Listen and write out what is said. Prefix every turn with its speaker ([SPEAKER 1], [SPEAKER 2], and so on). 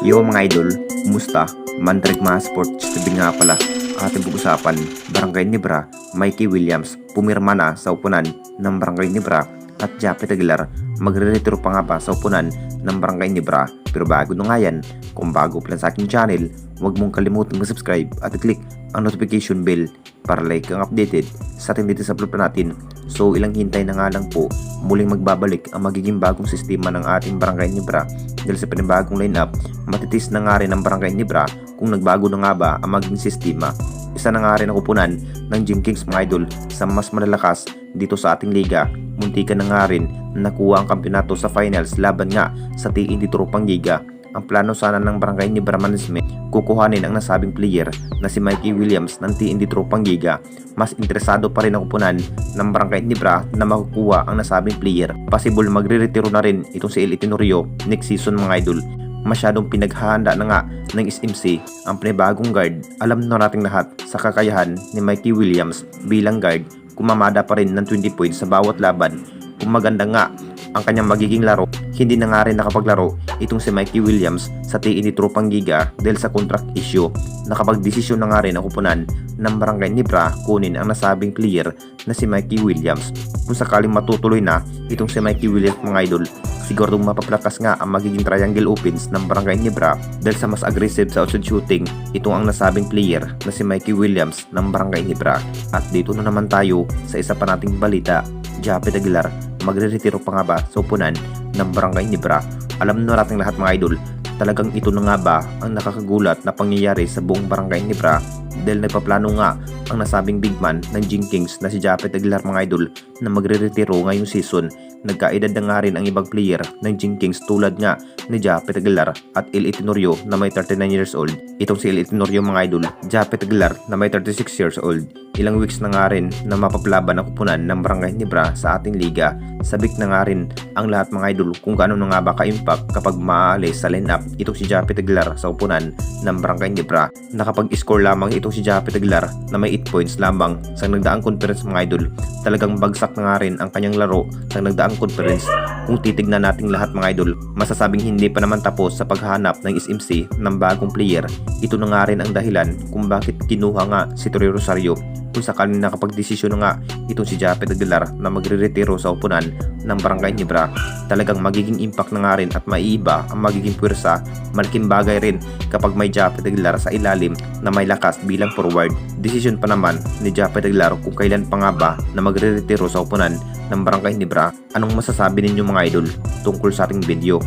[SPEAKER 1] Yo mga idol, kumusta? Mandrig mga sports, sabi nga pala, ating pag-usapan, Barangay Nibra, Mikey Williams, pumirma na sa upunan ng Barangay Nibra at Japet Aguilar, magre-retiro pa nga ba sa upunan ng Barangay Nibra. Pero bago na nga yan, kung bago pa lang sa aking channel, huwag mong kalimutang mag-subscribe at i-click ang notification bell para like ang updated sa ating dito sa vlog natin. So ilang hintay na nga lang po, muling magbabalik ang magiging bagong sistema ng ating Barangay Nibra. Dahil sa panibagong lineup, matitis na nga rin ang Barangay Nibra kung nagbago na nga ba ang magiging sistema. Isa na nga rin ang kupunan ng Gym Kings mga idol sa mas malalakas dito sa ating liga. Muntikan na nga rin nakuha ang kampeonato sa finals laban nga sa TNT Tropang Giga. Ang plano sana ng Barangay Nibra Management, kukuhanin ang nasabing player na si Mikey Williams ng TNT Tropang Giga. Mas interesado pa rin ang kupunan ng Barangay Nibra na makukuha ang nasabing player. Possible magre-retiro na rin itong si El Tenorio next season mga idol. Masyadong pinaghahanda na nga ng SMC ang panibagong guard. Alam na nating lahat sa kakayahan ni Mikey Williams bilang guard, kumamada pa rin ng 20 points sa bawat laban. Kung maganda nga ang kanyang magiging laro, hindi na nga rin nakapaglaro itong si Mikey Williams sa TNT Tropang Giga dahil sa contract issue. Nakapagdesisyon na nga rin ang kupunan ng Barangay Nibra kunin ang nasabing player na si Mikey Williams. Kung sakaling matutuloy na itong si Mikey Williams mga idol, siguro mapaplakas nga ang magiging triangle opens ng Barangay Nibra dahil sa mas aggressive sa outside shooting itong ang nasabing player na si Mikey Williams ng Barangay Nibra. At dito na naman tayo sa isa pa nating balita, Japet Aguilar magre-retiro pa nga ba sa upunan ng Barangay Nibra. Alam na nating lahat mga idol, talagang ito na nga ba ang nakakagulat na pangyayari sa buong Barangay Nibra dahil nagpaplano nga ang nasabing big man ng Gym Kings na si Japet Aguilar mga idol na magre-retiro ngayong season. Nagkaedad na nga rin ang ibang player ng Gym Kings tulad nga ni Japet Aguilar at El Tenorio na may 39 years old. Itong si El Tenorio mga idol, Japet Aguilar na may 36 years old. Ilang weeks na nga rin na mapapalaban ang kupunan ng Barangay Nibra sa ating liga. Sabik na nga rin ang lahat mga idol kung gaano na nga ba ka-impact kapag maaalis sa lineup itong si Japet Aguilar sa upunan ng Barangay Nibra. Nakapag-score lamang itong si Japet Aguilar na may 8 points lamang sa nagdaang conference mga idol. Talagang bagsak na nga rin ang kanyang laro sa nagdaang conference. Kung titignan nating lahat mga idol, masasabing hindi pa naman tapos sa paghahanap ng SMC ng bagong player. Ito na nga rin ang dahilan kung bakit kinuha nga si Troy Rosario. Kung sakaling nakapagdesisyon na nga itong si Japet Aguilar na magre-retiro sa upunan ng Barangay Nibra, talagang magiging impact na nga rin at maiiba ang magiging puwersa. Malaking bagay rin kapag may Japet Aguilar sa ilalim na may lakas bilang forward. Decision pa naman ni Japet Aguilar kung kailan pa nga ba na magre-retiro sa upunan ng Barangay Nibra. Anong masasabi ninyo mga idol tungkol sa ating video?